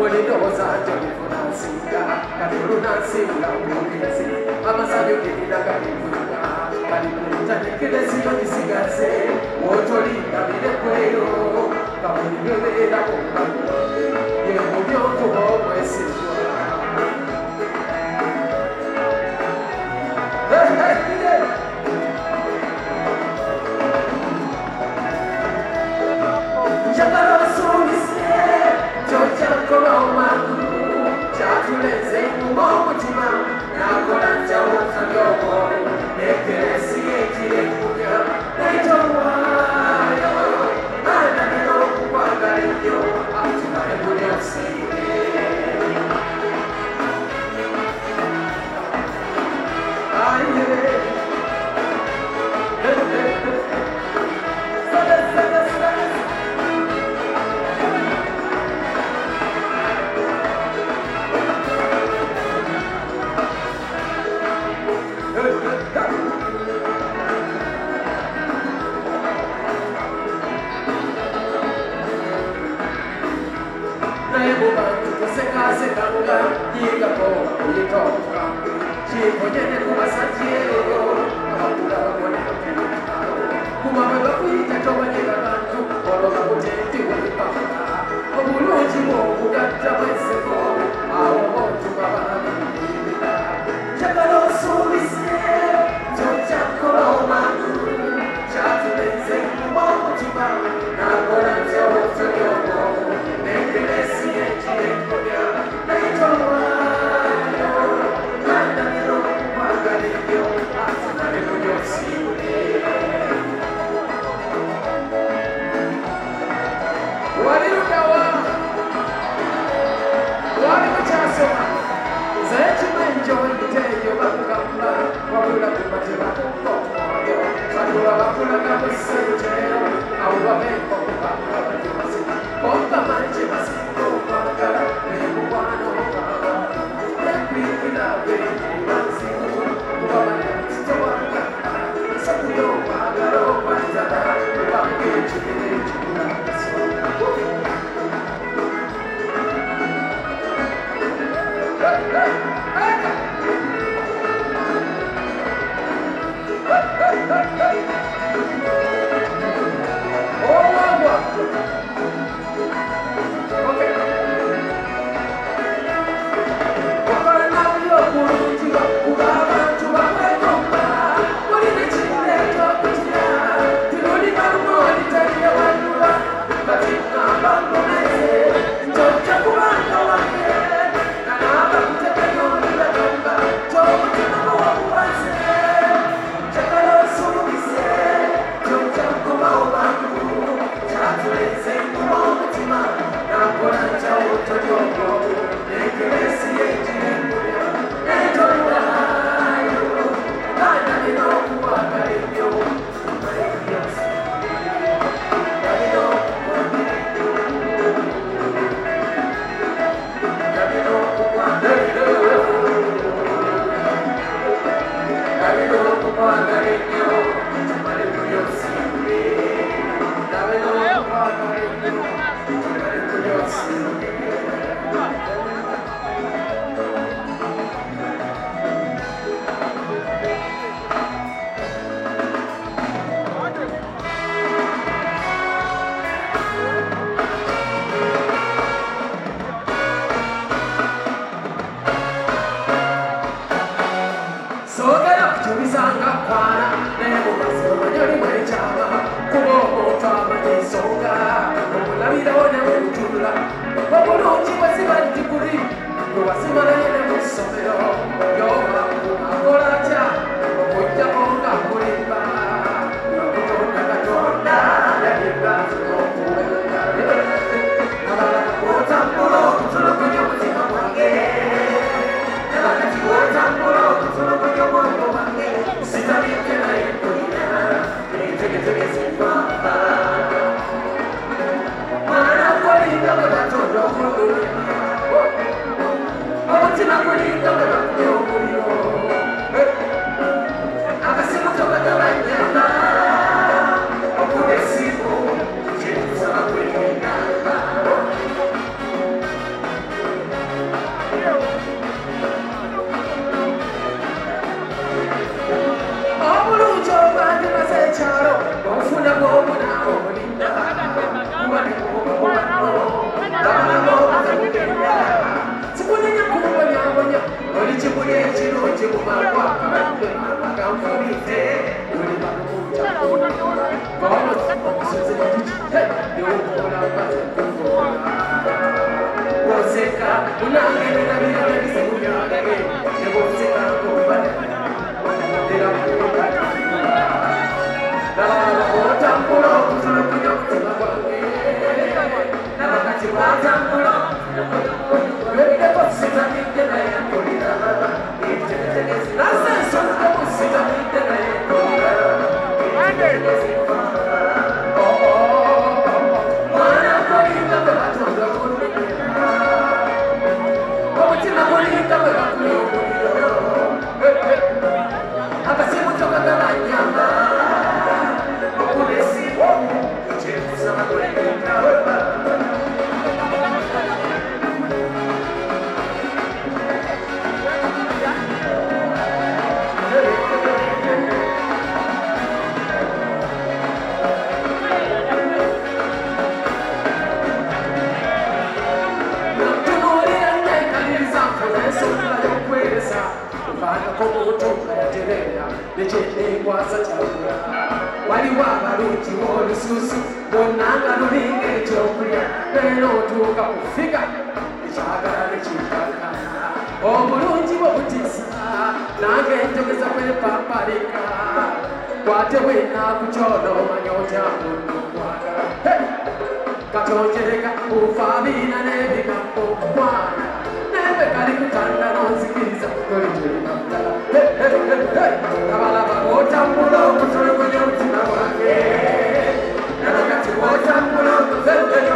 mulindowooza nti olifuna nsinga kati olunansinga omugezi amasanyu girina galimulina kalimutanekiresiyo gisigaze otolindabirekueyo kabulibebeera mumbalo yemubyokuba omwesigwa njagala osuubise kyokyakola omagulu kyatuleze nyuma omutima nakola njawotalyobo negeresi ekirekuga naitowaayo ananina okukwagala ennyo atumale buli osinge sekanga yingako yitoka chikonyene kubasajieyo abakula babone bakeno kumama bakuyita tobanyega bantu oloba kutenti wepaka obulungi bwokugatta bwenseko awo bontu bababibira njagala osuubise kyokyakola omagulu kyatulenze kuba omutima nakola ntyowotolyobo negeresi ekirekuga naitowaayo nandaniro okukwagala ennyo atumale buli osinge wali ludawa wali mukyasoma zaye kimenjoyiteeyo bakugamba wabula kubatebakukka omwoyo batula bakulaga musentero abo babenkokubanga batemasi komba manje basinga okwagala nemukwano okaba ekwikirabe banzimu kubamanya nti tewagala sakuyo okwagala okwatala kubanga ekibira ekikulaso oseka unangerera birala bisemubyage neboseka ngobane era nalaba otambula okutula kunya mutima gwange nabakati watambula lwebideko sitamidde naye mpolira nasensonga musitamidde naye mpolira mwana kolinga bwe batonda kulumira omutima gulinga bwe bakulonguliro akasimu tokagabanyama okulesimu kyekusaba kulenga nekyetnekwasa kyagula waliwo abalungi w'olususu bonna nga lulinga ekyokulya naye otuuka ku figa ekyagala nekikakana obulungi bwe butiisa nange njogeza kwepapalika kwate bwenakukyola omanya otyamunno kwagala katonjereka ufaabina n'ebigambo okukwana naye kali kutanda nonzikiriza nolimulimaddala abalaba otambula okutulugunya omutima gwange nabakati otambula okuzerugeyo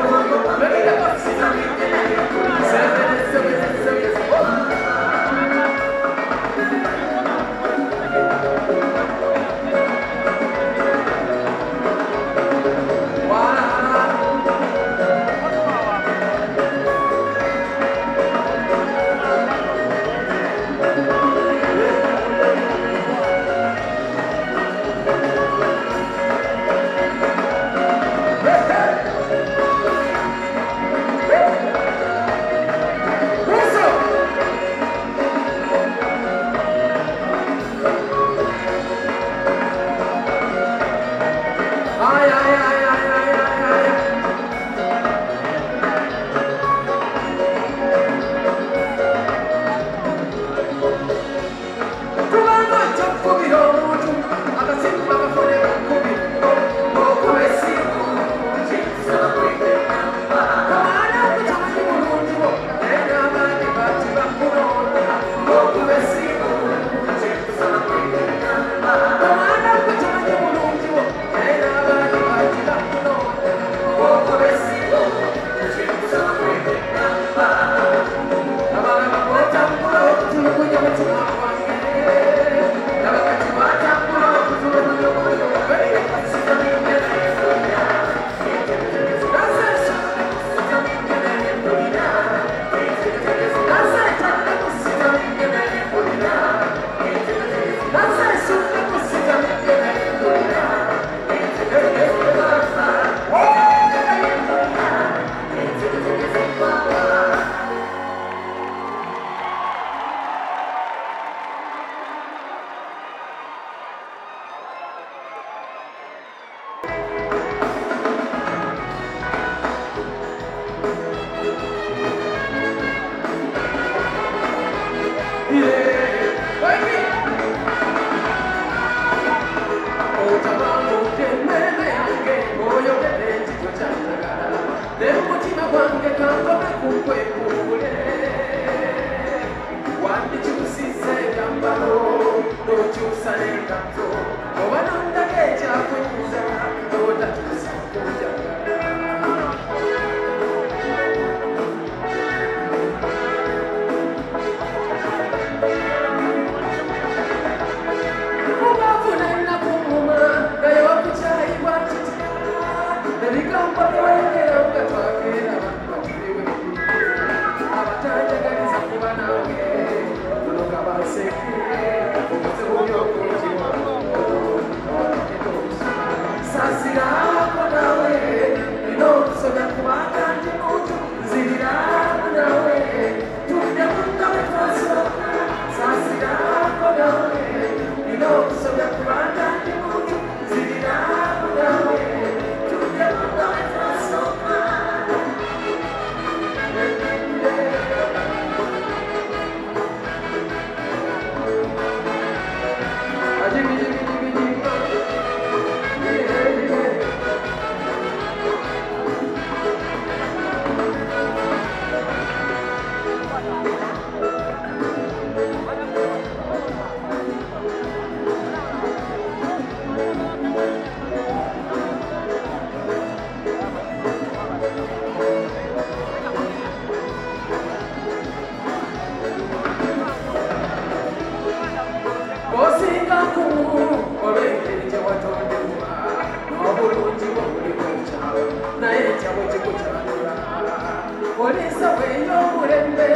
y'obulembe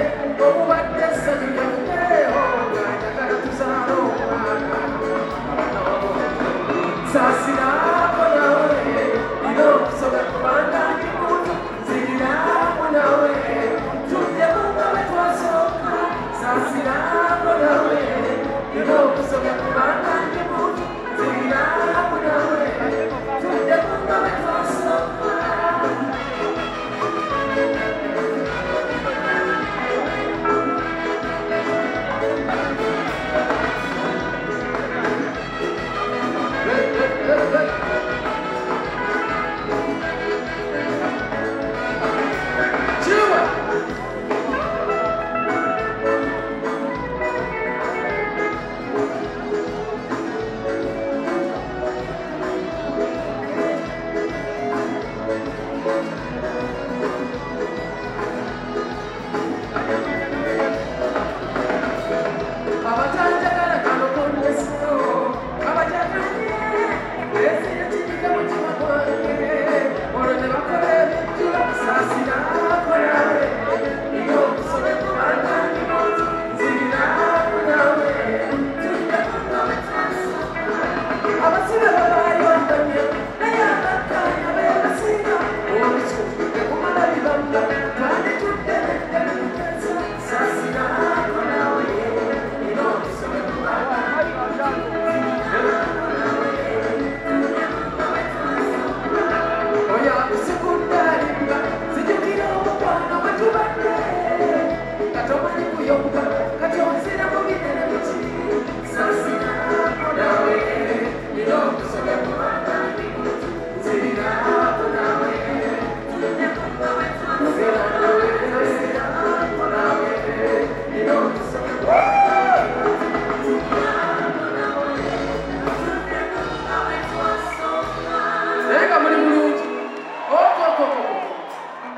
obuba